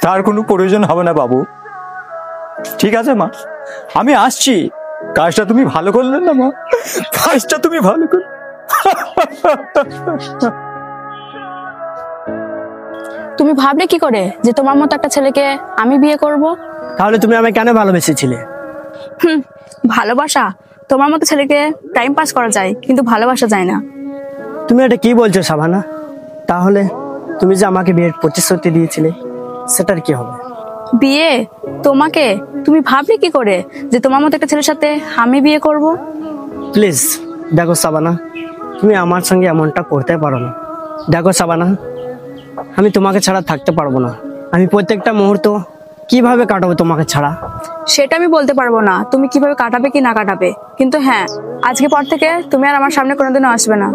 তার কোনো প্রয়োজন হবে না বাবু। ঠিক আছে মা, আমি আসছি। কাজটা তুমি ভালো করলে না মা, কাজটা তুমি ভালো করলে। তুমি ভাবলে কি করে যে তোমার মতো একটা ছেলেকে আমি বিয়ে করব? তাহলে তুমি আমায় কেন ভালোবেসেছিলে? ভালোবাসা? তোমার মতো ছেলেকে টাইম পাস করা যায়, কিন্তু ভালোবাসা যায় না। তুমি এটা কি বলছো শাবানা? তাহলে তুমি যে আমাকে বিয়ের প্রতিশ্রুতি দিয়েছিলে, সেটার কি হবে? বিয়ে? তোমাকে? তুমি ভাবলে কি করে যে তোমার মতো একটা ছেলের সাথে আমি বিয়ে করব? প্লিজ দেখো শাবানা, তুমি আমার সঙ্গে এমনটা করতে পারো না। দেখো শাবানা, আমি তোমাকে ছাড়া থাকতে পারবো না। আমি প্রত্যেকটা মুহূর্ত কিভাবে কাটাবো তোমাকে ছাড়া? সেটা আমি বলতে পারবো না তুমি কিভাবে কাটাবে কি না কাটাবে, কিন্তু হ্যাঁ, আজকে পর থেকে তুমি আর আমার সামনে কোনোদিনও আসবে না।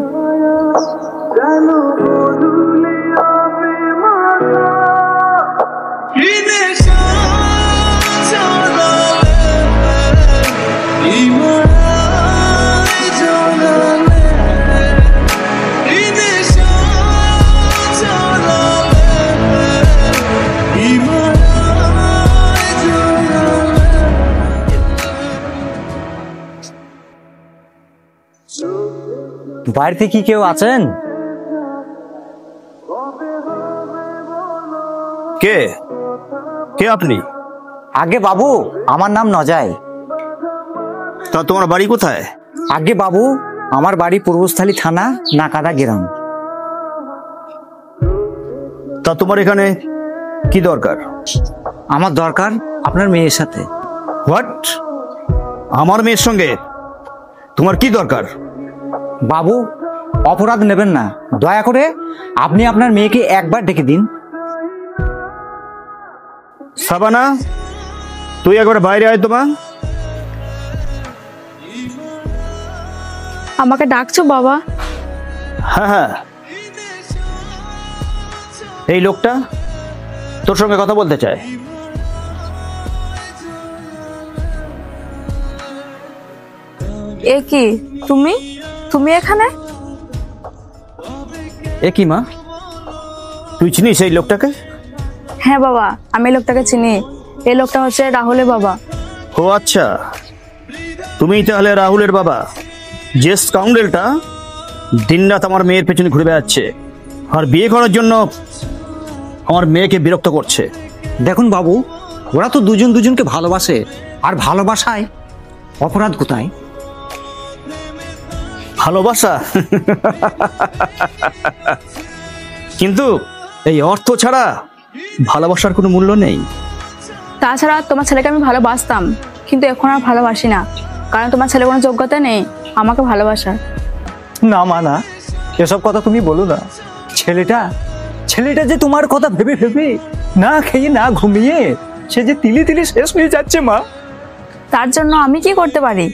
বাড়িতে কি কেউ আছেন? কে কে আপনি? আগে বাবু, আমার নাম নজায়। তা তোমার বাড়ি কোথায়? আগে বাবু, আমার বাড়ি পূর্বস্থলী থানা, নাকাদা গ্রাম। তা তোমার এখানে কি দরকার? আমার দরকার আপনার মেয়ের সাথে। হোয়াট? আমার মেয়ের সঙ্গে তোমার কি দরকার? বাবু, অপরাধ নেবেন না, দয়া করে আপনি আপনার মেয়েকে একবার ডেকে দিন। শাবানা, তুই একবার বাইরে আয় তো মা। আমাকে ডাকছো বাবা? হ্যাঁ হ্যাঁ, এই লোকটা তোর সঙ্গে কথা বলতে চায়। এ কি, তুমি তুমি এখানে? এ কি মা, তুই চিনিস এই লোকটাকে? হ্যাঁ বাবা, আমি এই লোকটাকে চিনি। এই লোকটা হচ্ছে রাহুলের বাবা। ও আচ্ছা, তুমি তাহলে রাহুলের বাবা, যে স্কাউন্ডেলটা দিনরাত আমার মেয়ের পেছনে ঘুরে বেড়াচ্ছে আর বিয়ে করার জন্য আমার মেয়েকে বিরক্ত করছে। দেখুন বাবু, ওরা তো দুজন দুজনকে ভালোবাসে, আর ভালোবাসায় অপরাধ কোথায়? ভালোবাসা? কিন্তু এই অর্থ ছাড়া ভালোবাসার কোনো মূল্য নেই। তাছাড়া তোমার ছেলেকে আমি ভালোবাসতাম, কিন্তু এখন আর ভালোবাসি না, কারণ তোমার ছেলে কোনো যোগ্যতা নেই আমাকে ভালোবাসার। না মা না, এসব কথা তুমি বলো না। ছেলেটা ছেলেটা যে তোমার কথা ভেবে ভেবে না খেয়ে না ঘুমিয়ে সে যে তিলি তিলি শেষ হয়ে যাচ্ছে মা। তার জন্য আমি কি করতে পারি?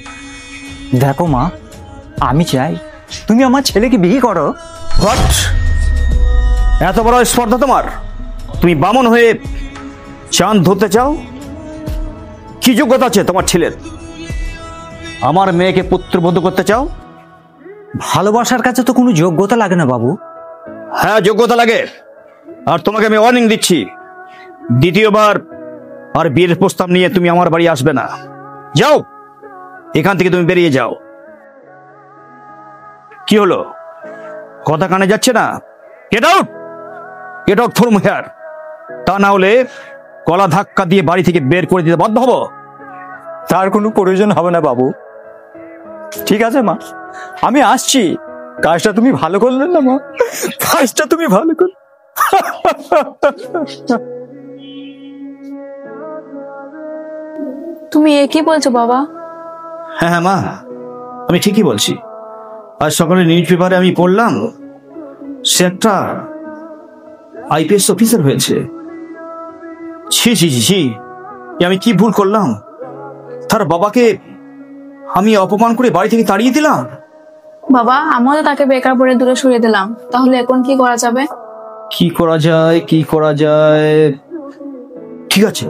দেখো মা, আমি চাই তুমি আমার ছেলেকে বিয়ে করো। হোয়াট? এত বড় স্পর্ধা তোমার? তুমি বামন হয়ে চাঁদ ধরতে চাও? কি যোগ্যতা আছে তোমার ছেলের? আমার মেয়েকে পুত্রবধূ করতে চাও? ভালোবাসার কাছে তো কোনো যোগ্যতা লাগে না বাবু। হ্যাঁ, যোগ্যতা লাগে। আর তোমাকে আমি ওয়ার্নিং দিচ্ছি, দ্বিতীয়বার আর বিয়ের প্রস্তাব নিয়ে তুমি আমার বাড়ি আসবে না। যাও, এখান থেকে তুমি বেরিয়ে যাও। কি হলো, কথা কানে যাচ্ছে না? Get out, get out from here. তা না হলে গলা ধাক্কা দিয়ে বাড়ি থেকে বের করে দিতে বাধ্য হব। তার কোনো প্রয়োজন হবে না বাবু। ঠিক আছে মা, আমি আসছি। কাজটা তুমি ভালো করলে না মা, কাজটা তুমি ভালো করলে। তুমি এ কি বলছো বাবা? হ্যাঁ হ্যাঁ মা, আমি ঠিকই বলছি। আজ সকালে নিউজ পেপারে আমি পড়লাম সে একটা আইপিএস অফিসার হয়েছে। ছি ছি ছি ছি, আমি কি ভুল করলাম? তার বাবাকে আমি অপমান করে বাড়ি থেকে তাড়িয়ে দিলাম। বাবা, আমিও তো তাকে বেকার পড়ে দূরে সরিয়ে দিলাম, তাহলে এখন কি করা যাবে? কি করা যায়, কি করা যায়? ঠিক আছে,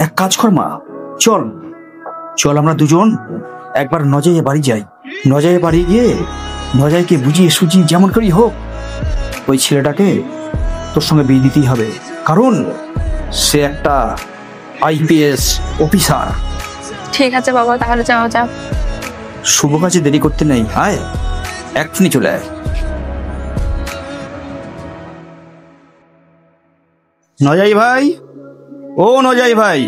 এক কাজ কর মা, চল চল আমরা দুজন একবার নজাইয়ের বাড়ি যাই। নজাইয়ের বাড়ি গিয়ে নজাইকে বুঝিয়ে সুঝিয়ে যেমন করেই হোক ওই ছেলেটাকে তোর সঙ্গে বিয়ে দিতেই হবে। কারণ সে একটা আইপিএস অফিসার। ঠিক আছে বাবা, তাহলে যাওয়া যাক। শুভ কাজে দেরি করতে নেই, আয় এক্ষুনি চলে আয়। নজাই ভাই, ও নজাই ভাই,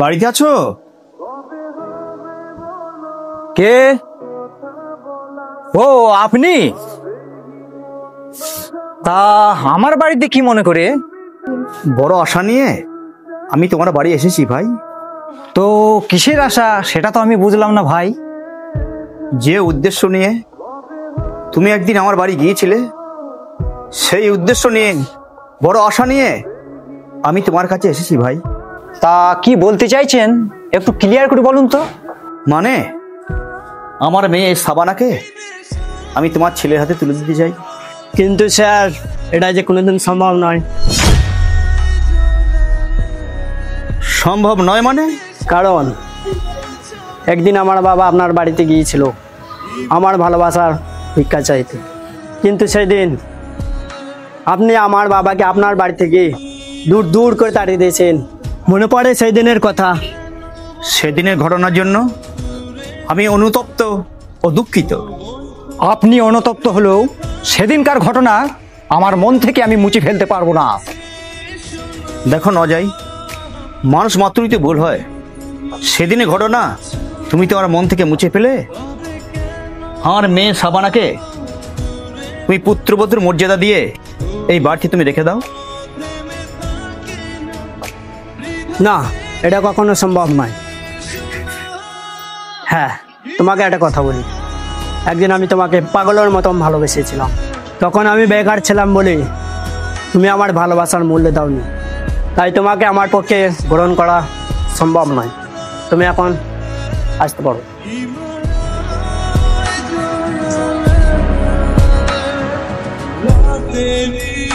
বাড়িতে আছো? কে? ও আপনি? তা আমার বাড়িতে কি মনে করে? বড় আশা নিয়ে আমি তোমার বাড়ি এসেছি ভাই। তো কিসের আশা সেটা তো আমি বুঝলাম না ভাই। যে উদ্দেশ্য নিয়ে তুমি একদিন আমার বাড়ি গিয়েছিলে, সেই উদ্দেশ্য নিয়ে, বড় আশা নিয়ে আমি তোমার কাছে এসেছি ভাই। তা কি বলতে চাইছেন একটু ক্লিয়ার করে বলুন তো। মানে আমার মেয়ে সাবানাকে আমি তোমার ছেলের হাতে তুলে দিতে চাই। কিন্তু স্যার, এটা যে কোনোদিন সম্ভব নয়। সম্ভব নয় মানে? কারণ একদিন আমার বাবা আপনার বাড়িতে গিয়েছিল আমার ভালোবাসার ভিক্ষা চাইতে, কিন্তু সেই দিন আপনি আমার বাবাকে আপনার বাড়ি থেকে দূর দূর করে তাড়িয়ে দিয়েছেন। মনে পড়ে সেই দিনের কথা? সেদিনের ঘটনার জন্য আমি অনুতপ্ত ও দুঃখিত। আপনি অনুতপ্ত হলেও সেদিনকার ঘটনা আমার মন থেকে আমি মুছে ফেলতে পারবো না। দেখো নজাই, মানুষ মাত্রই তো ভুল হয়। সেদিনের ঘটনা তুমি তো আমার মন থেকে মুছে ফেলে আমার মেয়ে সাবানাকে তুমি পুত্রবধূর মর্যাদা দিয়ে এই বাড়িতে তুমি রেখে দাও। না, এটা কখনো সম্ভব নয়। হ্যাঁ, তোমাকে একটা কথা বলি, একদিন আমি তোমাকে পাগলের মতন ভালোবেসেছিলাম। তখন আমি বেকার ছিলাম বলে তুমি আমার ভালোবাসার মূল্য দাওনি, তাই তোমাকে আমার পক্ষে গ্রহণ করা সম্ভব নয়। তুমি এখন আসতে পারো। तेरी